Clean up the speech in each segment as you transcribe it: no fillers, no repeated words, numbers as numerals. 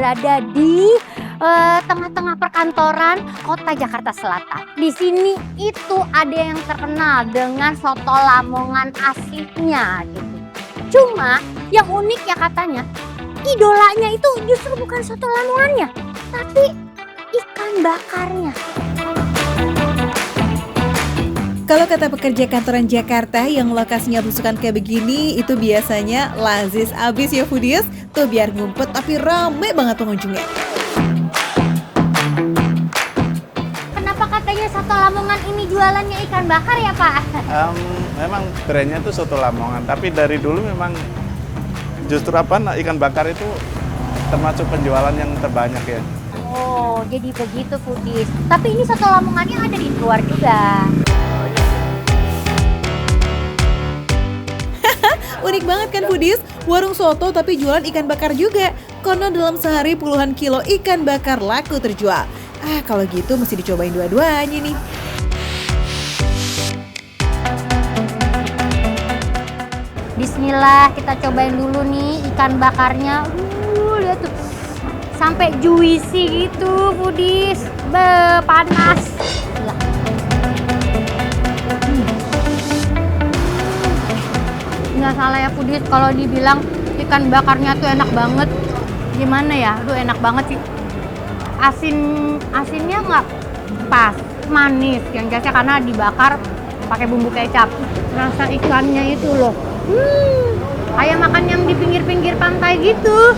berada di tengah-tengah perkantoran kota Jakarta Selatan. Di sini itu ada yang terkenal dengan soto Lamongan aslinya gitu. Cuma yang unik ya katanya, idolanya itu justru bukan soto Lamongannya, tapi ikan bakarnya. Kalau kata pekerja kantoran Jakarta yang lokasinya belusukan kayak begini, itu biasanya lazis abis ya foodies. Tuh biar ngumpet tapi rame banget pengunjungnya. Kenapa katanya soto Lamongan ini jualannya ikan bakar ya Pak? Memang trennya itu soto Lamongan, tapi dari dulu memang justru ikan bakar itu termasuk penjualan yang terbanyak ya. Oh, jadi begitu foodies. Tapi ini soto Lamongannya ada di luar juga. Unik banget kan foodies? Warung soto tapi jualan ikan bakar juga. Konon dalam sehari puluhan kilo ikan bakar laku terjual. Kalau gitu mesti dicobain dua-duanya nih. Bismillah, kita cobain dulu nih ikan bakarnya. Lihat tuh. Sampai juicy gitu, foodies. Panas. Gila. Nggak salah ya foodies kalau dibilang ikan bakarnya tuh enak banget. Gimana ya? Aduh enak banget sih. Asinnya nggak pas, manis. Yang jelasnya karena dibakar pakai bumbu kecap. Rasa ikannya itu loh. Kayak makan yang di pinggir-pinggir pantai gitu.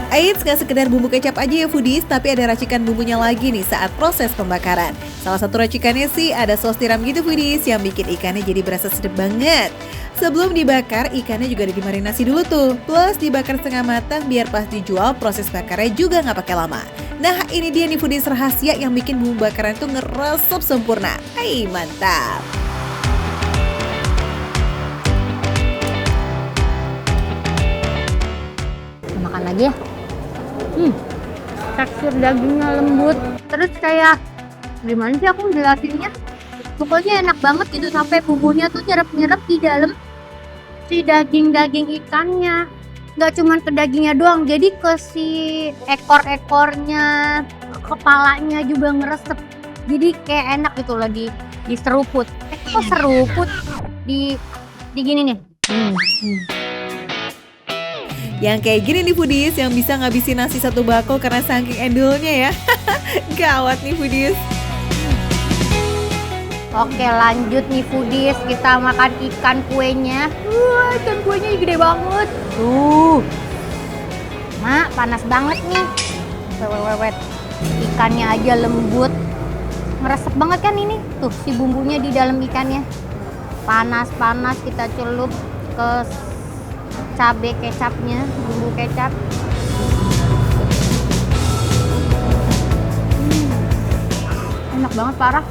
Eits, gak sekedar bumbu kecap aja ya foodies, tapi ada racikan bumbunya lagi nih saat proses pembakaran. Salah satu racikannya sih ada saus tiram gitu foodies yang bikin ikannya jadi berasa sedap banget. Sebelum dibakar, ikannya juga dimarinasi dulu tuh. Plus dibakar setengah matang biar pas dijual proses bakarnya juga gak pakai lama. Nah ini dia nih foodies rahasia yang bikin bumbu bakaran tuh ngeresep sempurna. Hai, mantap! Makan lagi ya. Tekstur dagingnya lembut. Terus kayak gimana sih aku jelasinnya? Pokoknya enak banget gitu sampai bumbunya tuh nyerap-nyerap di dalam si daging-daging ikannya. Nggak cuma ke dagingnya doang, jadi ke si ekor-ekornya, kepalanya juga ngeresep. Jadi kayak enak gitu loh di seruput. Kok seruput? Di gini nih. Yang kayak gini nih foodies yang bisa ngabisin nasi satu bakul karena saking endulnya ya. Gawat nih foodies. Oke lanjut nih foodies, kita makan ikan kuenya. Wah ikan kuenya gede banget. Tuh. Mak panas banget nih. Wewet. Ikannya aja lembut. Ngeresep banget kan ini. Tuh si bumbunya di dalam ikannya. Panas-panas kita celup ke cabai kecapnya, bumbu kecap. Enak banget parah.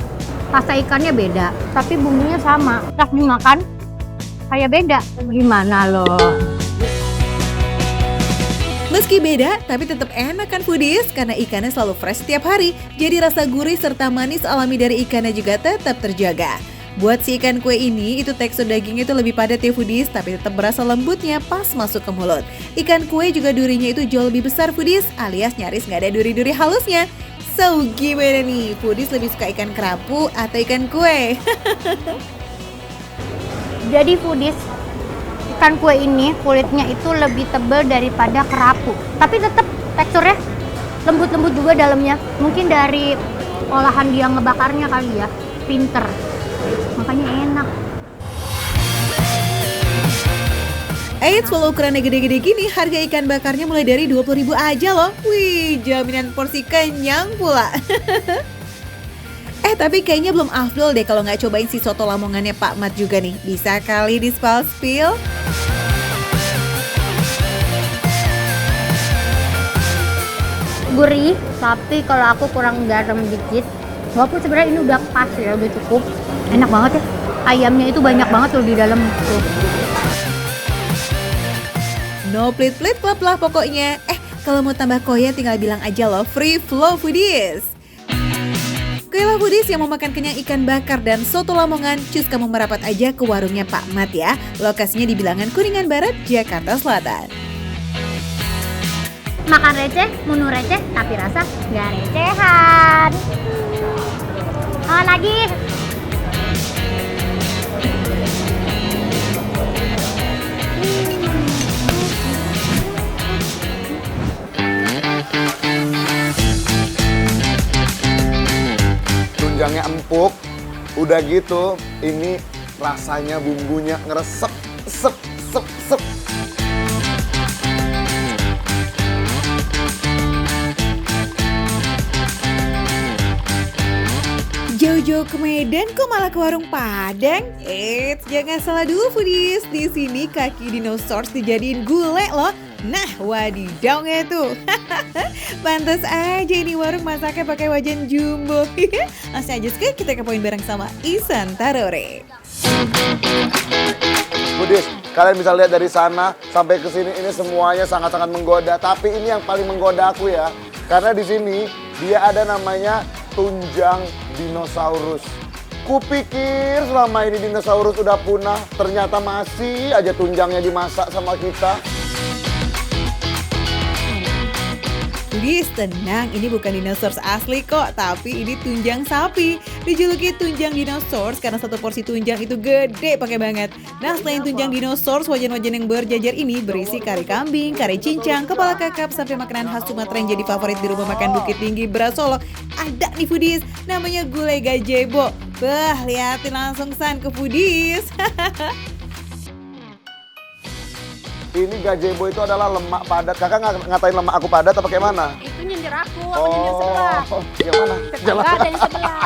Rasa ikannya beda, tapi bumbunya sama. Pas dimakan kayak beda. Gimana loh? Meski beda, tapi tetap enak kan foodies karena ikannya selalu fresh setiap hari. Jadi rasa gurih serta manis alami dari ikannya juga tetap terjaga. Buat si ikan kue ini, itu tekstur dagingnya itu lebih padat ya foodies, tapi tetap berasa lembutnya pas masuk ke mulut. Ikan kue juga durinya itu jauh lebih besar foodies, alias nyaris nggak ada duri-duri halusnya. So, gimana nih? Foodies lebih suka ikan kerapu atau ikan kue? Jadi foodies, ikan kue ini kulitnya itu lebih tebal daripada kerapu. Tapi tetap teksturnya lembut-lembut juga dalamnya. Mungkin dari olahan dia ngebakarnya kali ya, pinter. Makanya enak. Eits, kalau ukurannya gede-gede gini, harga ikan bakarnya mulai dari 20.000 aja loh. Wih, jaminan porsi kenyang pula. Tapi kayaknya belum afdol deh kalau nggak cobain si soto Lamongannya Pak Mat juga nih. Bisa kali di spill? Gurih, tapi kalau aku kurang garam dikit. Walaupun sebenarnya ini udah pas ya, udah cukup. Enak banget ya. Ayamnya itu banyak banget loh di dalam tuh. No pelit-pelit klub lah pokoknya. Kalau mau tambah koya tinggal bilang aja loh, free flow foodies. Kayla foodies yang mau makan kenyang ikan bakar dan soto Lamongan, cus kamu merapat aja ke warungnya Pak Mat ya. Lokasinya di bilangan Kuningan Barat, Jakarta Selatan. Makan receh, menu receh, tapi rasa nggak recehan. Lagi. Tunjangnya empuk, udah gitu ini rasanya bumbunya ngeresep, sep, sep, sep. Jauh-jauh ke Medan kok malah ke warung Padang? Eits, jangan salah dulu foodies. Di sini kaki dinosaurus dijadiin gulai loh. Nah, wadidaw nggak tuh? Pantas aja ini warung masaknya pakai wajan jumbo. Langsung aja sekali kita kepoin bareng sama Ihsan Tarore. Budis, kalian bisa lihat dari sana sampai ke sini ini semuanya sangat-sangat menggoda. Tapi ini yang paling menggoda aku ya, karena di sini dia ada namanya tunjang dinosaurus. Kupikir selama ini dinosaurus udah punah, ternyata masih aja tunjangnya dimasak sama kita. Foodies, tenang, ini bukan dinosaurus asli kok, tapi ini tunjang sapi. Dijuluki tunjang dinosaurus karena satu porsi tunjang itu gede pakai banget. Nah, selain tunjang dinosaurus, wajan-wajan yang berjajar ini berisi kari kambing, kari cincang, kepala kakap, sampai makanan khas Sumatera yang jadi favorit di rumah makan Bukit Tinggi Beras Solo. Ada nih foodies, namanya gulai gazebo. Bah, liatin langsung san ke foodies. Ini gazebo itu adalah lemak padat. Kakak ngatain lemak aku padat apa kayak mana? Itu nyindir aku nyindir sebelah. Yang mana? Tetangga dari sebelah.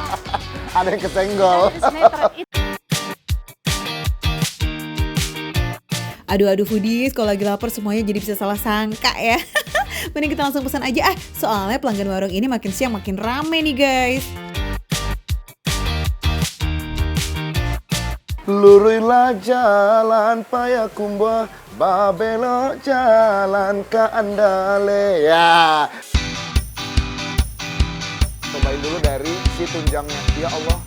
Ada yang kesenggol. Dari sinetron itu. Aduh foodies, kalau lagi lapar semuanya jadi bisa salah sangka ya. Mending kita langsung pesan aja soalnya pelanggan warung ini makin siang makin rame nih guys. Lurilah jalan Payakumbuh, babelok jalan ke Andale. Ya. Cobain dulu dari si tunjangnya. Ya Allah,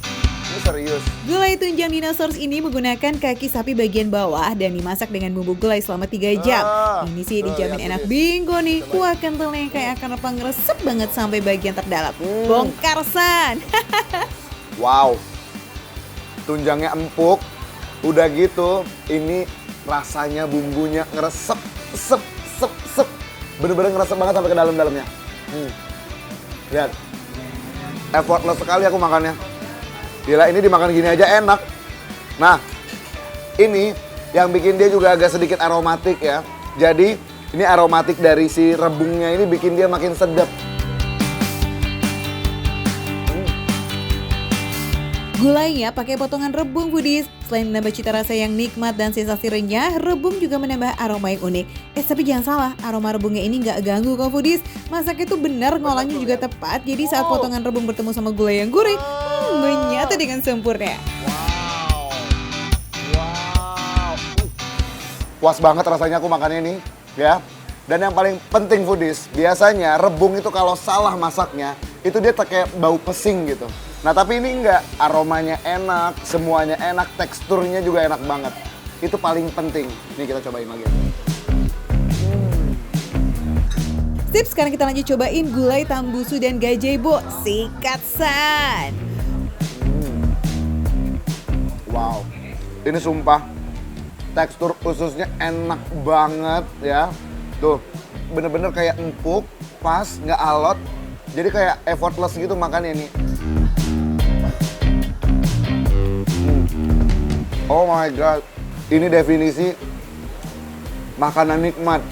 ini serius. Gulai tunjang dinosaurus ini menggunakan kaki sapi bagian bawah dan dimasak dengan bumbu gulai selama 3 jam. Ini sih dijamin yang enak ini. bingo nih. Kuah kentalnya kayak akan repang ngeresep banget sampai bagian terdalam. Bongkar san. Wow, tunjangnya empuk, udah gitu ini rasanya bumbunya ngeresep, sep, sep, sep. Bener-bener ngeresep banget sampai ke dalam-dalamnya. Lihat, effortless sekali aku makannya. Gila, ini dimakan gini aja enak. Nah, ini yang bikin dia juga agak sedikit aromatik ya. Jadi, ini aromatik dari si rebungnya ini bikin dia makin sedap. Gulainya pakai potongan rebung foodies. Selain menambah cita rasa yang nikmat dan sensasi renyah, rebung juga menambah aroma yang unik. Tapi jangan salah, aroma rebungnya ini nggak ganggu kok foodies. Masaknya itu benar, ngolahnya juga tepat. Jadi saat potongan rebung bertemu sama gulai yang gurih, menyatu dengan sempurna. Wow. Puas banget rasanya aku makannya ini, ya. Dan yang paling penting foodies, biasanya rebung itu kalau salah masaknya, itu dia kayak bau pesing gitu. Nah tapi ini enggak, aromanya enak, semuanya enak, teksturnya juga enak banget. Itu paling penting. Nih kita cobain lagi. Sip, sekarang kita lanjut cobain gulai tambusu dan gazebo. Sikat san. Wow, ini sumpah tekstur ususnya enak banget ya. Tuh, bener-bener kayak empuk, pas, nggak alot. Jadi kayak effortless gitu makannya nih. Oh my god, ini definisi makanan nikmat.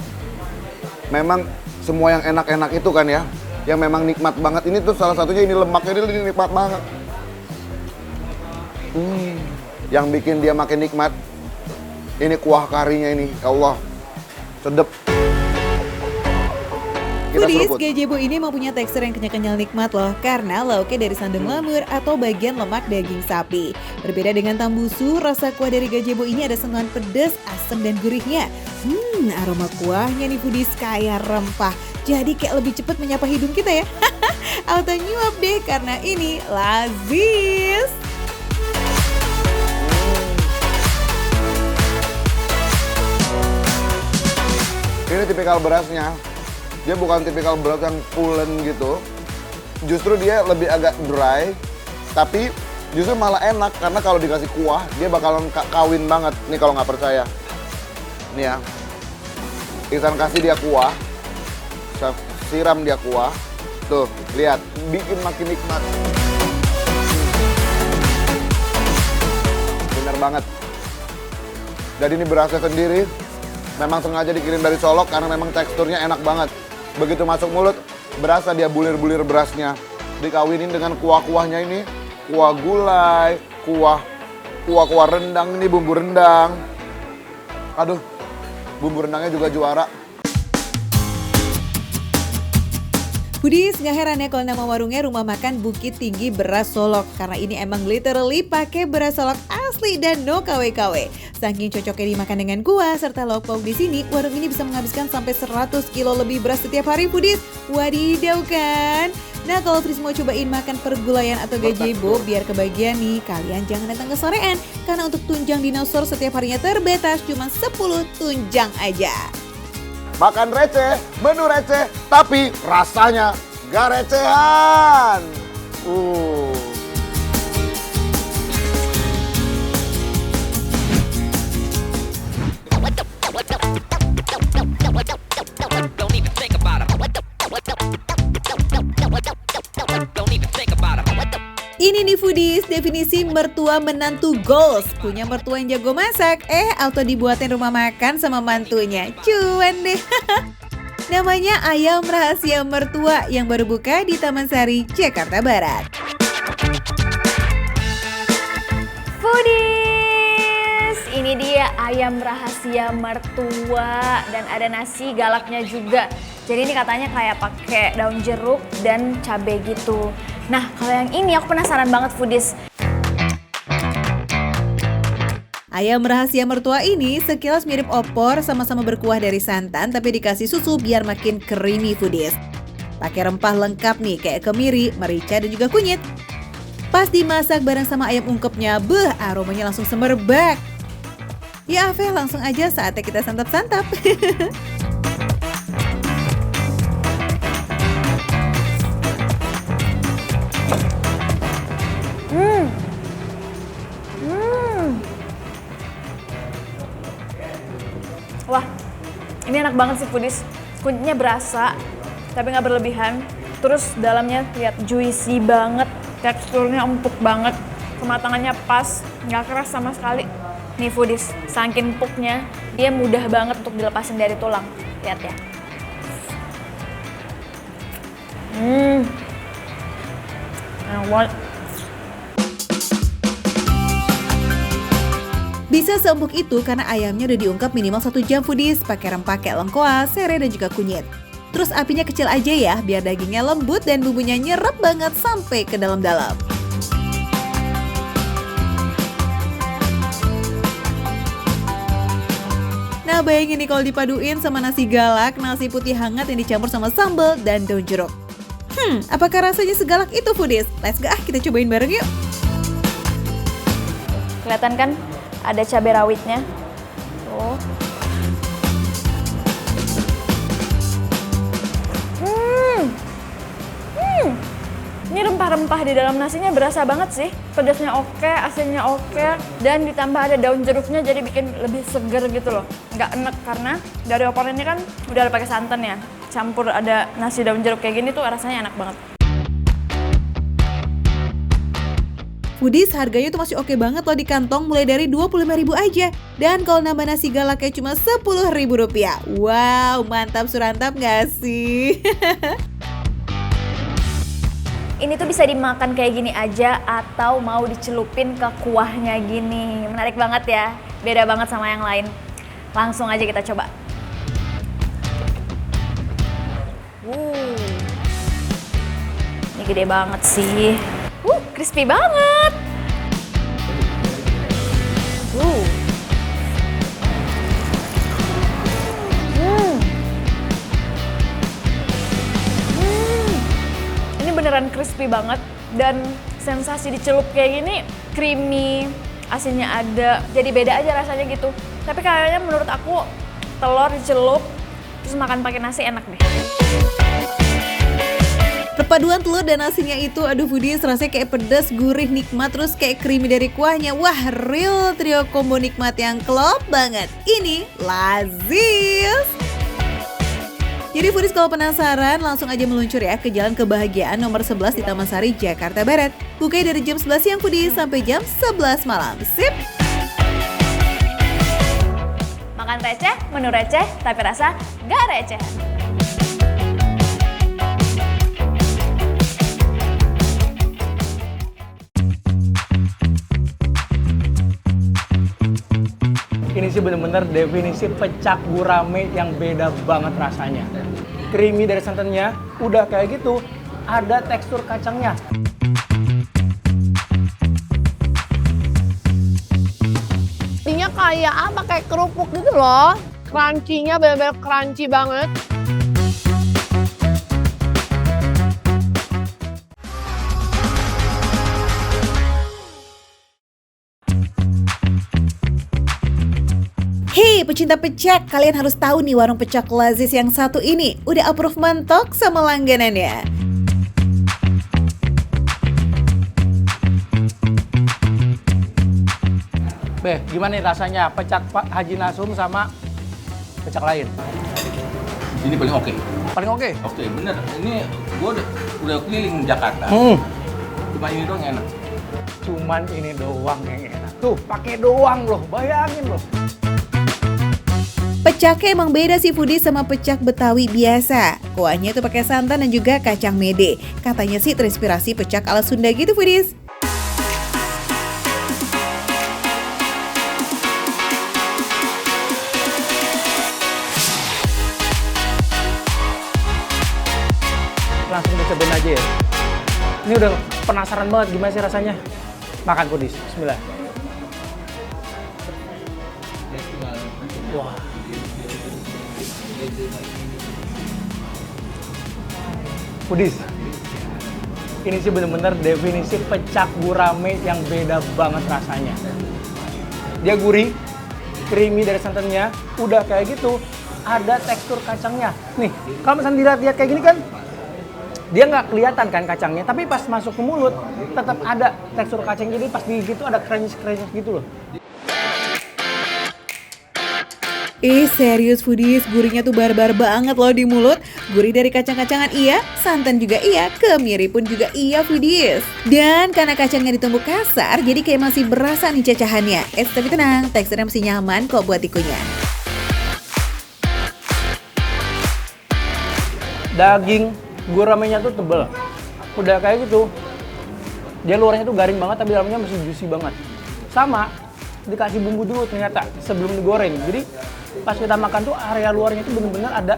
Memang semua yang enak-enak itu kan ya, yang memang nikmat banget. Ini tuh salah satunya ini lemaknya ini nikmat banget. Yang bikin dia makin nikmat, ini kuah karinya ini, ya Allah, sedep. Kita Foodies, seruput. gazebo ini mempunyai tekstur yang kenyal-kenyal nikmat loh, karena lauknya dari sandung lemur atau bagian lemak daging sapi. Berbeda dengan tambusu, rasa kuah dari gazebo ini ada sentuhan pedas, asam dan gurihnya. Aroma kuahnya nih foodies kayak rempah. Jadi kayak lebih cepat menyapa hidung kita ya. Auto nyuap deh karena ini lazis. Ini tipikal berasnya Dia bukan tipikal berat yang pulen gitu. Justru dia lebih agak dry, tapi justru malah enak karena kalau dikasih kuah dia bakalan kawin banget. Nih kalau nggak percaya, nih ya, Ihsan kasih dia kuah, siram dia kuah, tuh lihat, bikin makin nikmat. Bener banget. Jadi ini berasnya sendiri, memang sengaja dikirim dari Solok karena memang teksturnya enak banget. Begitu masuk mulut, berasa dia bulir-bulir berasnya. Dikawinin dengan kuah-kuahnya ini, kuah gulai, kuah rendang, ini bumbu rendang. Aduh, bumbu rendangnya juga juara. Foodies, nggak heran ya kalau nama warungnya Rumah Makan Bukit Tinggi Beras Solok. Karena ini emang literally pakai beras solok asli dan no KW-KW. Saking cocoknya dimakan dengan kuah serta lauk pauk di sini, warung ini bisa menghabiskan sampai 100 kilo lebih beras setiap hari, Foodies. Wadidaw kan? Nah, kalau Fris mau cobain makan pergulayan atau gazebo biar kebagian nih, kalian jangan datang ke sorean. Karena untuk tunjang dinosaur setiap harinya terbatas cuma 10 tunjang aja. Makan receh, menu receh, tapi rasanya gak recehan. Don't even think about it. Don't even think about it. Ini nih Foodies, definisi mertua menantu goals. Punya mertua yang jago masak, auto dibuatin rumah makan sama mantunya. Cuan deh. Namanya Ayam Rahasia Mertua yang baru buka di Taman Sari, Jakarta Barat. Foodies, ini dia ayam rahasia mertua dan ada nasi galaknya juga. Jadi ini katanya kayak pakai daun jeruk dan cabai gitu. Nah, kalau yang ini aku penasaran banget, Foodies. Ayam rahasia mertua ini sekilas mirip opor, sama-sama berkuah dari santan tapi dikasih susu biar makin creamy, Foodies. Pakai rempah lengkap nih kayak kemiri, merica dan juga kunyit. Pas dimasak bareng sama ayam ungkepnya, aromanya langsung semerbak. Ya Ave, langsung aja saatnya kita santap-santap. Wah, ini enak banget sih, Foodies. Kunyitnya berasa, tapi nggak berlebihan. Terus dalamnya lihat juicy banget, teksturnya empuk banget, kematangannya pas, nggak keras sama sekali. Nih Foodies, saking empuknya, dia mudah banget untuk dilepasin dari tulang. Lihat ya. Enak banget. Bisa seempuk itu karena ayamnya udah diungkap minimal 1 jam, Foodies, pakai rempah kayak lengkoas, serai dan juga kunyit. Terus apinya kecil aja ya, biar dagingnya lembut dan bumbunya nyerap banget sampai ke dalam-dalam. Nah, bayangin nih kalau dipaduin sama nasi galak, nasi putih hangat yang dicampur sama sambal dan daun jeruk. Apakah rasanya segalak itu, Foodies? Let's go, kita cobain bareng yuk. Kelihatan kan? Ada cabai rawitnya. Tuh. Ini rempah-rempah di dalam nasinya berasa banget sih. Pedasnya oke, asinnya oke, dan ditambah ada daun jeruknya jadi bikin lebih seger gitu loh. Nggak enek karena dari opor ini kan udah ada pakai santan ya. Campur ada nasi daun jeruk kayak gini tuh rasanya enak banget. Foodies, harganya tuh masih oke banget loh di kantong, mulai dari 25.000 aja. Dan kalau nambah nasi galaknya cuma 10.000 rupiah. Wow, mantap surantap gak sih? Ini tuh bisa dimakan kayak gini aja atau mau dicelupin ke kuahnya gini. Menarik banget ya, beda banget sama yang lain. Langsung aja kita coba. Ini gede banget sih. Crispy banget. Ini beneran crispy banget dan sensasi dicelup kayak gini creamy, asinnya ada. Jadi beda aja rasanya gitu. Tapi kayaknya menurut aku telur dicelup terus makan pakai nasi enak deh. Perpaduan telur dan nasinya itu, aduh foodies, rasanya kayak pedas, gurih, nikmat, terus kayak creamy dari kuahnya. Wah, real trio combo nikmat yang klop banget. Ini lazis. Jadi foodies kalau penasaran, langsung aja meluncur ya ke Jalan Kebahagiaan nomor 11 di Taman Sari, Jakarta Barat. Bukanya dari jam 11 siang foodies sampai jam 11 malam. Sip! Makan receh, menu receh, tapi rasa gak receh. Ini sih bener-bener definisi pecak gurame yang beda banget rasanya. Creamy dari santannya, udah kayak gitu, ada tekstur kacangnya. Artinya kayak apa? Kayak kerupuk gitu loh. Crunchy-nya benar-benar crunchy banget. Hei pecinta pecak, kalian harus tahu nih warung pecak lazis yang satu ini udah approve mentok sama langganannya. Beh, gimana nih rasanya pecak Pak Haji Nasum sama pecak lain? Ini paling oke. Paling oke? Oke, bener. Ini gua udah keliling Jakarta. Cuma ini doang enak. Cuman ini doang yang enak. Tuh, pakai doang loh, bayangin loh. Pecaknya emang beda sih foodies sama pecak Betawi biasa. Kuahnya itu pakai santan dan juga kacang mede. Katanya sih terinspirasi pecak ala Sunda gitu foodies. Langsung dicobain aja ya. Ini udah penasaran banget gimana sih rasanya. Makan foodies, bismillah. Wah. Foodies, ini sih bener-bener definisi pecak gurame yang beda banget rasanya. Dia gurih, creamy dari santannya, udah kayak gitu, ada tekstur kacangnya. Nih, kalau misalnya dilihat kayak gini kan, dia nggak kelihatan kan kacangnya, tapi pas masuk ke mulut, tetap ada tekstur kacang, jadi pas digigit tuh ada crunch-crunch gitu loh. Serius foodies, gurihnya tuh barbar banget loh di mulut. Gurih dari kacang-kacangan iya, santan juga iya, kemiri pun juga iya foodies. Dan karena kacangnya ditumbuk kasar, jadi kayak masih berasa nih cacahannya. Tapi tenang, teksturnya masih nyaman kok buat dikunyah. Daging guramenya tuh tebel, udah kayak gitu. Dia luarnya tuh garing banget, tapi dalamnya masih juicy banget. Sama, dikasih bumbu dulu ternyata sebelum digoreng. Jadi pas kita makan tuh area luarnya tuh bener-bener ada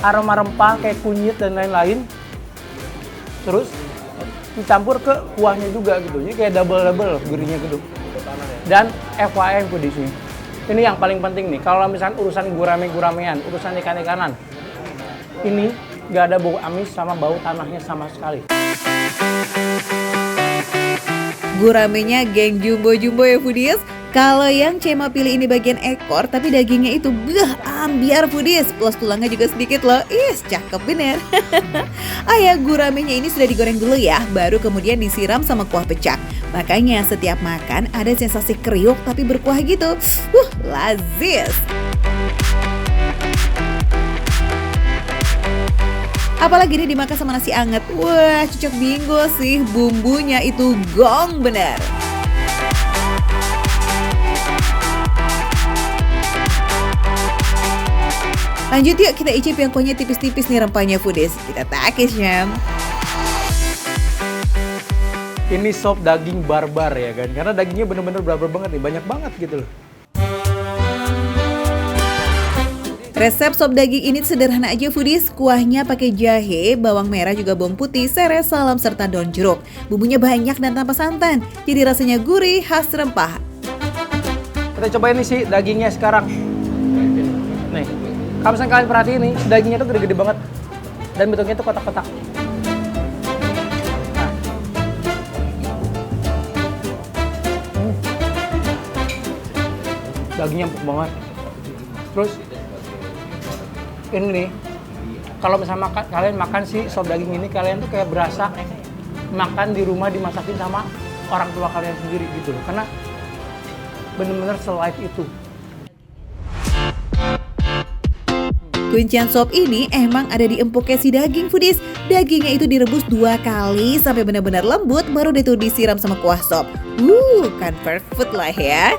aroma rempah kayak kunyit dan lain-lain. Terus dicampur ke kuahnya juga gitu. Jadi kayak double gurihnya gitu. Dan FYI di sini. Ini yang paling penting nih. Kalau misalkan urusan gurame-guramean, urusan ikan-ikanan, ini nggak ada bau amis sama bau tanahnya sama sekali. Guramenya geng jumbo-jumbo ya foodies. Kalau yang Cema pilih ini bagian ekor, tapi dagingnya itu ambiar foodies. Plus tulangnya juga sedikit loh. Cakep bener. Ya, guramenya ini sudah digoreng dulu ya, baru kemudian disiram sama kuah pecak. Makanya setiap makan ada sensasi kriuk tapi berkuah gitu. Lazis. Apalagi ini dimakan sama nasi anget. Wah, cocok bingo sih. Bumbunya itu gong bener. Lanjut yuk kita icip yang kuahnya tipis-tipis nih rempahnya foodies. Kita takis Syam. Ini sop daging barbar ya kan, karena dagingnya bener-bener barbar banget nih, banyak banget gitu loh. Resep sop daging ini sederhana aja foodies. Kuahnya pakai jahe, bawang merah juga bawang putih, serai, salam serta daun jeruk. Bumbunya banyak dan tanpa santan, jadi rasanya gurih khas rempah. Kita cobain nih si dagingnya sekarang. Nih, kalau misalnya kalian perhatiin nih, dagingnya tuh gede-gede banget dan bentuknya tuh kotak-kotak. Dagingnya empuk banget. Terus ini nih, kalau misalnya kalian makan si sop daging ini, kalian tuh kayak berasa makan di rumah dimasakin sama orang tua kalian sendiri gitu loh. Karena bener-bener se-live itu. Kuncian sop ini emang ada di empuknya si daging foodies. Dagingnya itu direbus 2 kali sampai benar-benar lembut, baru deh tuh disiram sama kuah sop. Comfort food lah ya.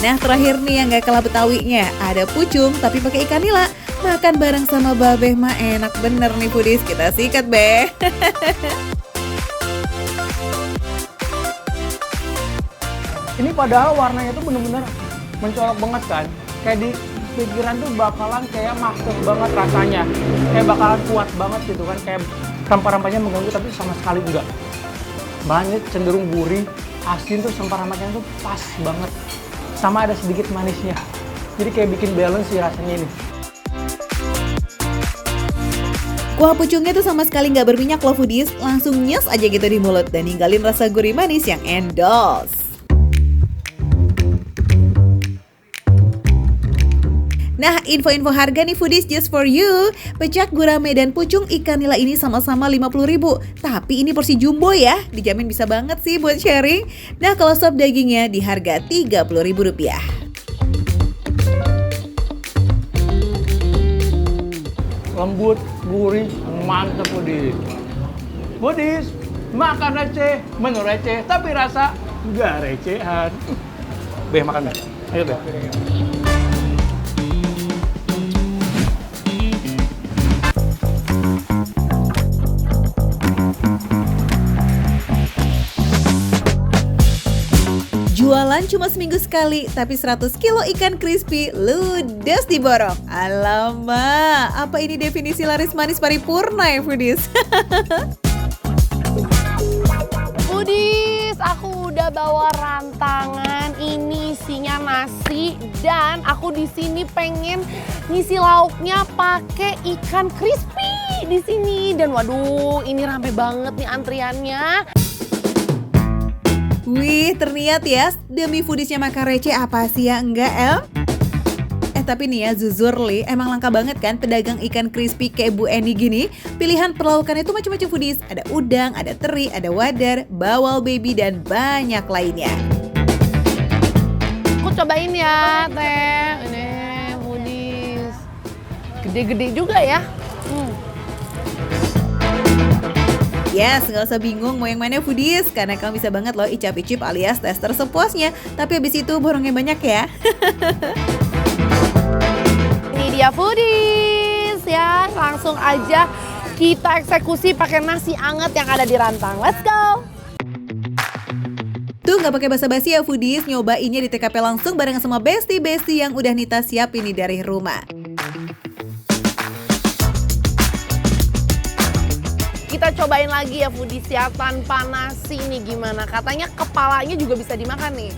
Nah terakhir nih yang gak kalah betawinya, ada pucung tapi pakai ikan nila. Makan bareng sama babeh mah enak bener nih foodies, kita sikat beh. Ini padahal warnanya tuh bener-bener mencolok banget kan. Kayak di pikiran tuh bakalan kayak masuk banget rasanya. Kayak bakalan kuat banget gitu kan. Kayak rempah-rempahnya mengganggu tapi sama sekali enggak. Bahannya cenderung gurih, asin tuh rempah-rempahnya tuh pas banget. Sama ada sedikit manisnya. Jadi kayak bikin balance sih rasanya ini. Kuah pucungnya tuh sama sekali nggak berminyak loh foodies, langsung nyes aja gitu di mulut dan ninggalin rasa gurih manis yang endol. Nah, info-info harga nih foodies just for you. Pecak, gurame, dan pucung ikan nila ini sama-sama 50.000. Tapi ini porsi jumbo ya, dijamin bisa banget sih buat sharing. Nah, kalau sop dagingnya di harga Rp30.000. Lembut, gurih, mantep foodies. Foodies, makan receh, menu receh, tapi rasa nggak recehan. Beh, makan beh. Ayo beh. Jualan cuma seminggu sekali, tapi 100 kilo ikan crispy ludes diborong. Alamak, apa ini definisi laris manis paripurna ya foodies? Foodies, aku udah bawa rantangan. Ini isinya nasi dan aku di sini pengen ngisi lauknya pakai ikan crispy di sini. Dan waduh, ini rame banget nih antriannya. Wih, terniat ya, demi foodiesnya makan receh apa sih ya enggak, El? Tapi nih ya, jujur Li, emang langka banget kan pedagang ikan crispy kayak Bu Eni gini. Pilihan perlaukannya itu macam-macam foodies. Ada udang, ada teri, ada wadar, bawal baby, dan banyak lainnya. Aku cobain ya, Teh. Ini foodies. Gede-gede juga ya. Yes, nggak usah bingung mau yang mana foodies, karena kamu bisa banget loh icap-icip alias tester sepuasnya. Tapi habis itu borongnya banyak ya. Ini dia foodies ya, langsung aja kita eksekusi pakai nasi anget yang ada di rantang. Let's go! Tuh nggak pakai basa-basi ya foodies, nyobainnya di TKP langsung bareng sama bestie-bestie yang udah Nita siapin nih dari rumah. Kita cobain lagi ya foodies ya, tanpa nasi nih gimana. Katanya kepalanya juga bisa dimakan nih.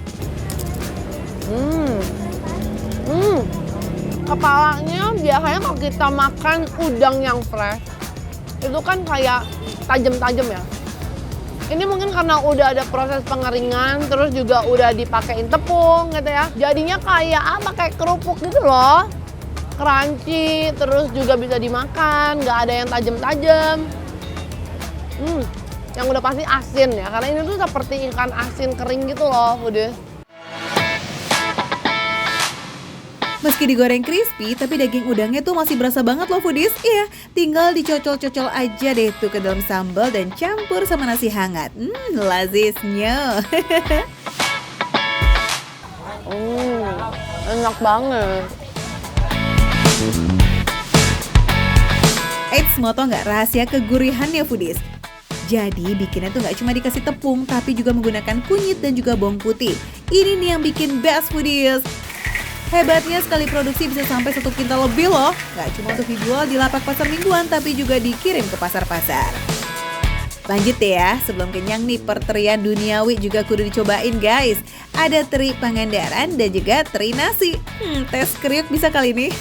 Kepalanya biasanya kalau kita makan udang yang fresh, itu kan kayak tajam-tajam ya. Ini mungkin karena udah ada proses pengeringan, terus juga udah dipakein tepung gitu ya. Jadinya kayak kayak kerupuk gitu loh. Crunchy, terus juga bisa dimakan, nggak ada yang tajam-tajam. Yang udah pasti asin ya, karena ini tuh seperti ikan asin kering gitu loh foodies. Meski digoreng crispy, tapi daging udangnya tuh masih berasa banget loh foodies. Iya, tinggal dicocol-cocol aja deh tuh ke dalam sambal dan campur sama nasi hangat. Lazisnya. Enak banget. Eits, mau tau nggak rahasia kegurihannya foodies? Jadi bikinnya tuh nggak cuma dikasih tepung, tapi juga menggunakan kunyit dan juga bawang putih. Ini nih yang bikin best foodies. Hebatnya sekali produksi bisa sampai 1 kintal lebih loh. Nggak cuma untuk dijual di lapak pasar mingguan, tapi juga dikirim ke pasar-pasar. Lanjut deh ya, sebelum kenyang nih perterian duniawi juga kudu dicobain guys. Ada teri Pangandaran dan juga teri nasi. Tes kriuk bisa kali ini.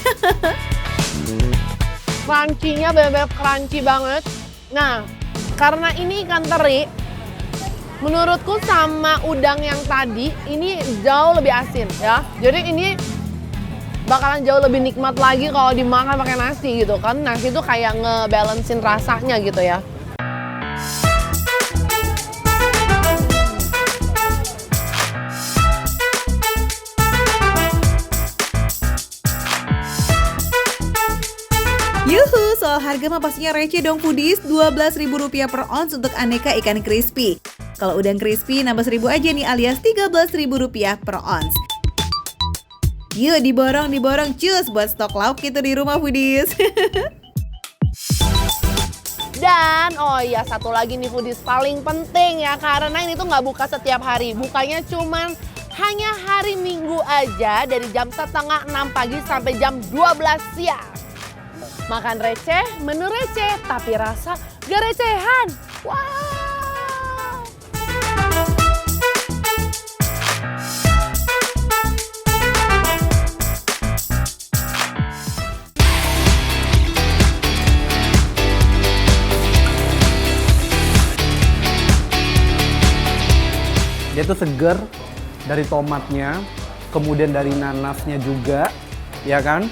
Crunchy-nya bener-bener crunchy banget. Nah, karena ini ikan teri, menurutku sama udang yang tadi, ini jauh lebih asin ya. Jadi ini bakalan jauh lebih nikmat lagi kalau dimakan pakai nasi gitu kan. Nasi itu kayak ngebalancein rasanya gitu ya. Yuhu, soal harga mah pastinya receh dong foodies, Rp12.000 per ons untuk aneka ikan crispy. Kalau udang crispy nambah 1.000 aja nih alias Rp13.000 per ons. Yuk diborong cus buat stok lauk itu di rumah foodies. Dan oh iya satu lagi nih foodies paling penting ya, karena ini tuh nggak buka setiap hari, bukanya cuman hanya hari Minggu aja dari jam setengah 6 pagi sampai jam 12 siang. Makan receh, menu receh, tapi rasa gak recehan. Wow! Dia tuh seger dari tomatnya, kemudian dari nanasnya juga, ya kan?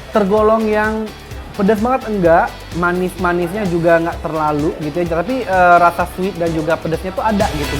Tergolong yang pedas banget enggak, manis-manisnya juga nggak terlalu gitu ya, tapi rasa sweet dan juga pedasnya tuh ada gitu.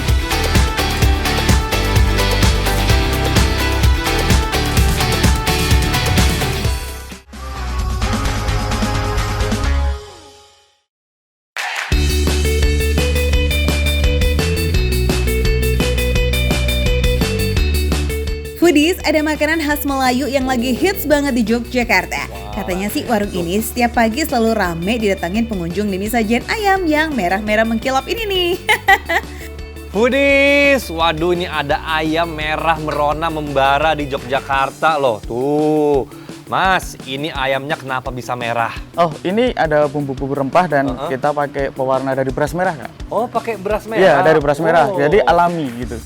Foodies, ada makanan khas Melayu yang lagi hits banget di Yogyakarta. Katanya sih warung ini setiap pagi selalu rame didatangin pengunjung demi sajian ayam yang merah-merah mengkilap ini nih. Foodies, waduh ini ada ayam merah merona membara di Yogyakarta loh. Tuh, Mas, ini ayamnya kenapa bisa merah? Oh, ini ada bumbu-bumbu rempah dan kita pakai pewarna dari beras merah, Kak. Oh, pakai beras merah? Iya, dari beras merah, jadi alami gitu.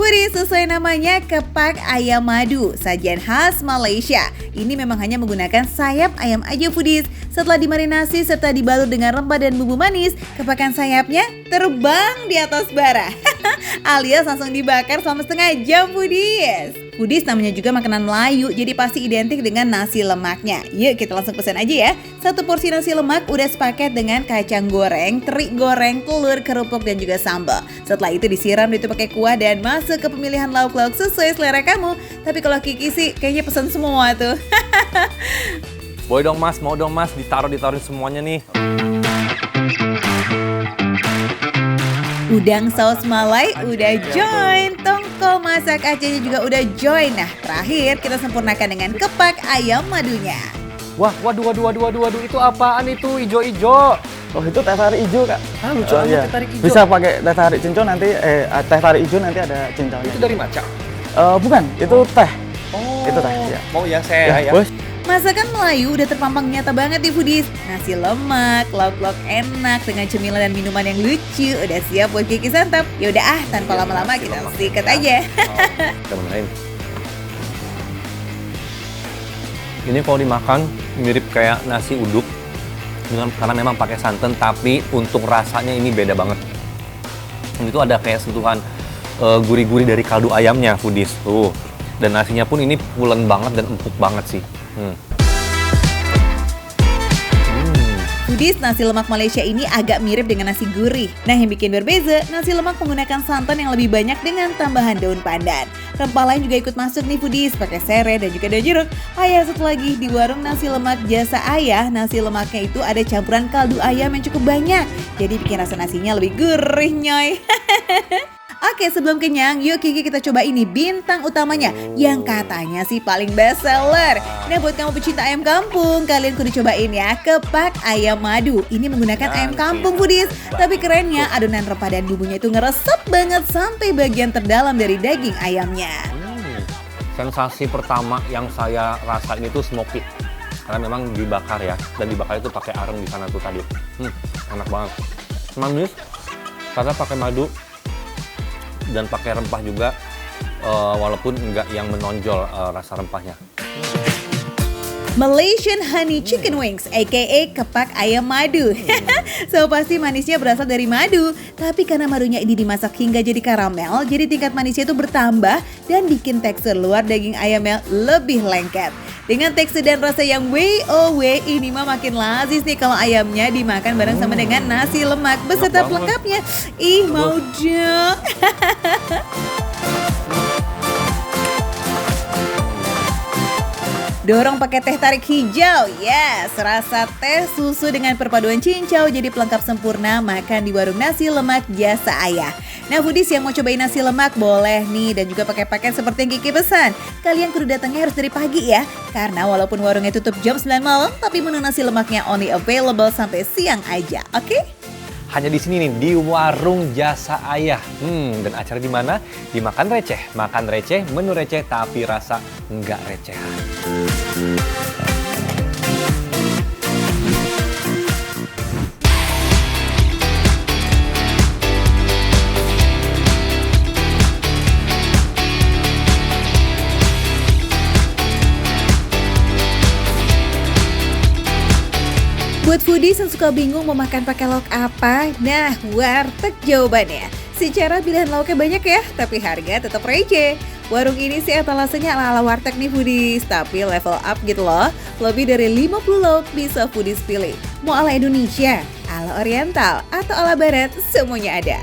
Foodies, sesuai namanya kepak ayam madu, sajian khas Malaysia. Ini memang hanya menggunakan sayap ayam aja foodies. Setelah dimarinasi serta dibalut dengan rempah dan bumbu manis, kepakan sayapnya terbang di atas bara. Alias langsung dibakar selama setengah jam foodies. Foodies namanya juga makanan Melayu, jadi pasti identik dengan nasi lemaknya. Yuk kita langsung pesan aja ya. Satu porsi nasi lemak udah sepaket dengan kacang goreng, teri goreng, telur, kerupuk, dan juga sambal. Setelah itu disiram itu pakai kuah dan masuk ke pemilihan lauk-lauk sesuai selera kamu. Tapi kalau Kiki sih kayaknya pesan semua tuh. Boleh dong Mas, mau dong Mas, ditaruhin semuanya nih. Udang saus malai udah join, tongkol masak Acehnya juga udah join. Nah terakhir kita sempurnakan dengan kepak ayam madunya. Wah, waduh, itu apaan itu ijo-ijo? Oh, itu teh tarik hijau, Kak. Ah, lucu amat iya. teh tarik hijau. Bisa pakai teh tarik cincau nanti, teh tarik hijau nanti ada cincaunya. Itu dari maca? Bukan, itu teh. Oh, itu teh, ya. Mau ya saya ya. Bos. Masakan Melayu udah terpampang nyata banget di foodies. Nasi lemak, lauk-lauk enak dengan cemilan dan minuman yang lucu udah siap buat Kiki santap. Yaudah tanpa lama-lama kita sikat aja. Kita benerin. Ini kalau dimakan mirip kayak nasi uduk karena memang pakai santan, tapi untuk rasanya ini beda banget. Ini tuh ada kayak sentuhan gurih-gurih dari kaldu ayamnya foodies tuh. Dan nasinya pun ini pulen banget dan empuk banget sih. Foodies, nasi lemak Malaysia ini agak mirip dengan nasi gurih. Nah yang bikin berbeza, nasi lemak menggunakan santan yang lebih banyak dengan tambahan daun pandan. Rempah lain juga ikut masuk nih foodies, pakai serai dan juga daun jeruk. Satu lagi di warung nasi lemak Jasa Ayah, nasi lemaknya itu ada campuran kaldu ayam yang cukup banyak. Jadi bikin rasa nasinya lebih gurih nyoy. Oke, sebelum kenyang, yuk Kiki kita coba ini bintang utamanya yang katanya sih paling best seller. Nah, buat kamu pecinta ayam kampung, kalian kudu cobain ya kepak ayam madu. Ini menggunakan ayam kampung foodies, tapi kerennya adonan rempah dan bumbunya itu ngeresep banget sampai bagian terdalam dari daging ayamnya. Sensasi pertama yang saya rasain itu smoky. Karena memang dibakar ya, dan dibakar itu pakai areng di sana tuh tadi. Enak banget. Manis, karena pakai madu. Dan pakai rempah juga, walaupun enggak yang menonjol rasa rempahnya. Malaysian Honey Chicken Wings, aka kepak ayam madu. So pasti manisnya berasal dari madu. Tapi karena madunya ini dimasak hingga jadi karamel, jadi tingkat manisnya itu bertambah dan bikin tekstur luar daging ayamnya lebih lengket. Dengan tekstur dan rasa yang way ini mah makin lazis nih kalau ayamnya dimakan bareng sama dengan nasi lemak beserta pelengkapnya. Ih, mau dong. Dorong pakai teh tarik hijau, yes, rasa teh susu dengan perpaduan cincau jadi pelengkap sempurna makan di warung nasi lemak Jasa Ayah. Nah foodies yang mau cobain nasi lemak boleh nih dan juga pakai paket seperti yang Kiki pesan. Kalian kudu datangnya harus dari pagi ya, karena walaupun warungnya tutup jam 9 malam, tapi menu nasi lemaknya only available sampai siang aja, oke? Hanya di sini nih, di warung Jasa Ayah. Dan acara di mana? Di Makan Receh. Makan receh, menu receh, tapi rasa nggak recehan. Buat foodies yang suka bingung mau makan pakai lauk apa, nah warteg jawabannya. Secara pilihan lauknya banyak ya, tapi harga tetap receh. Warung ini sih etalasenya ala-ala warteg nih foodies, tapi level up gitu loh. Lebih dari 50 lauk bisa foodies pilih. Mau ala Indonesia, ala Oriental, atau ala Barat, semuanya ada.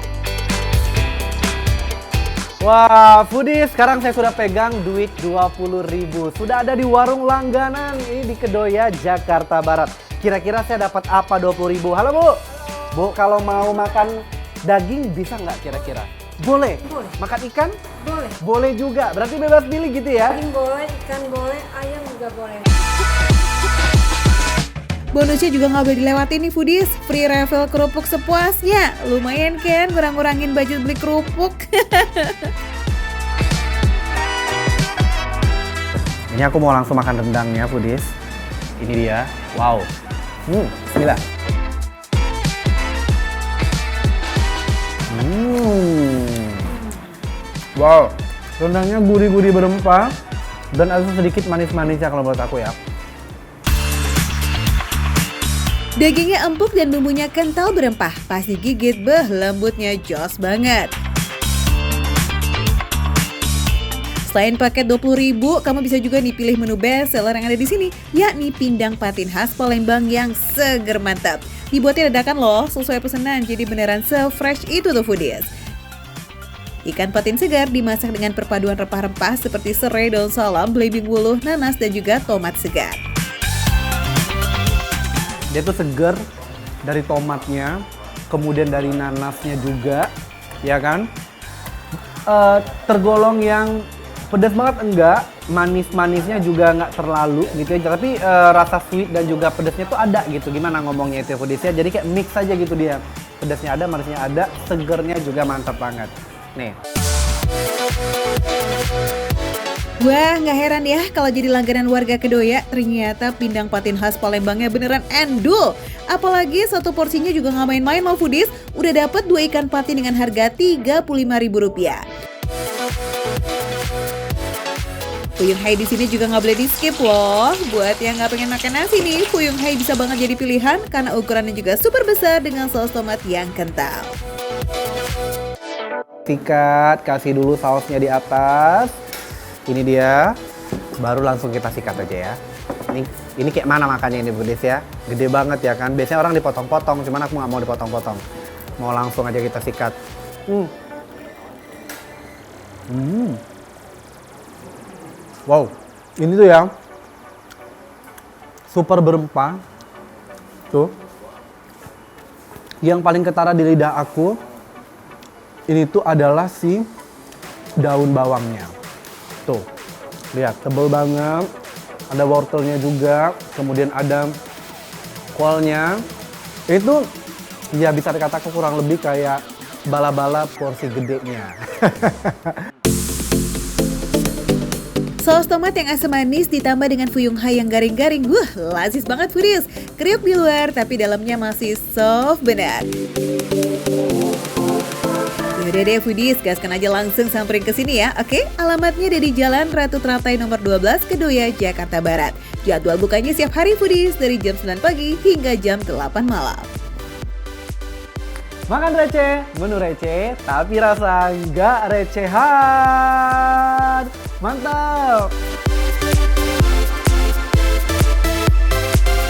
Wah, foodies, sekarang saya sudah pegang duit 20.000. Sudah ada di warung langganan ini di Kedoya, Jakarta Barat. Kira-kira saya dapat apa 20.000? Halo Bu, Bu kalau mau makan daging bisa nggak kira-kira? Boleh. Boleh. Makan ikan? Boleh. Boleh juga. Berarti bebas pilih gitu ya? Daging boleh, ikan boleh, ayam juga boleh. Bonusnya juga nggak boleh dilewatin nih foodies, free refill kerupuk sepuasnya. Lumayan kan ngurang-ngurangin budget beli kerupuk. Ini aku mau langsung makan rendangnya foodies. Ini dia, wow. Bismillah. Wow, rendangnya gurih-gurih berempah dan ada sedikit manis-manisnya kalau menurut aku ya. Dagingnya empuk dan bumbunya kental berempah, pas digigit lembutnya jos banget. Selain paket 20.000, kamu bisa juga nih pilih menu best seller yang ada di sini, yakni pindang patin khas Palembang yang seger mantap. Dibuatnya dadakan loh, sesuai pesanan, jadi beneran se-fresh itu tuh foodies. Ikan patin segar dimasak dengan perpaduan rempah-rempah seperti serai, daun salam, belimbing wuluh, nanas, dan juga tomat segar. Dia tuh seger dari tomatnya, kemudian dari nanasnya juga, ya kan? Tergolong yang pedas banget enggak, manis-manisnya juga nggak terlalu gitu ya. Tapi rasa sweet dan juga pedasnya tuh ada gitu. Gimana ngomongnya itu foodiesnya? Jadi kayak mix aja gitu dia. Pedasnya ada, manisnya ada, segernya juga mantap banget. Nih. Wah, nggak heran ya kalau jadi langganan warga Kedoya, ternyata pindang patin khas Palembangnya beneran endul. Apalagi satu porsinya juga nggak main-main loh foodies, udah dapet 2 ikan patin dengan harga Rp35.000. Fuyung Hai di sini juga nggak boleh di skip loh. Buat yang nggak pengen makan nasi nih, Fuyung Hai bisa banget jadi pilihan karena ukurannya juga super besar dengan saus tomat yang kental. Sikat, kasih dulu sausnya di atas. Ini dia, baru langsung kita sikat aja ya. Ini kayak mana makannya ini foodies ya? Gede banget ya kan? Biasanya orang dipotong-potong, cuman aku nggak mau dipotong-potong. Mau langsung aja kita sikat. Wow, ini tuh ya, super berempah. Tuh, yang paling ketara di lidah aku, ini tuh adalah si daun bawangnya. Tuh, lihat tebel banget, ada wortelnya juga, kemudian ada kolnya. Itu ya bisa dikatakan kurang lebih kayak bala-bala porsi gedenya. Saus tomat yang asam manis ditambah dengan Fuyung Hai yang garing-garing. Wah, lazis banget foodies. Kriuk di luar tapi dalamnya masih soft benar. Yaudah deh foodies, gaskan aja langsung samperin ke sini ya, oke? Alamatnya ada di Jalan Ratu Teratai nomor 12, Kedoya, Jakarta Barat. Jadwal bukanya setiap hari foodies dari jam 9 pagi hingga jam 8 malam. Makan receh, menu receh, tapi rasa nggak recehan. Mantap!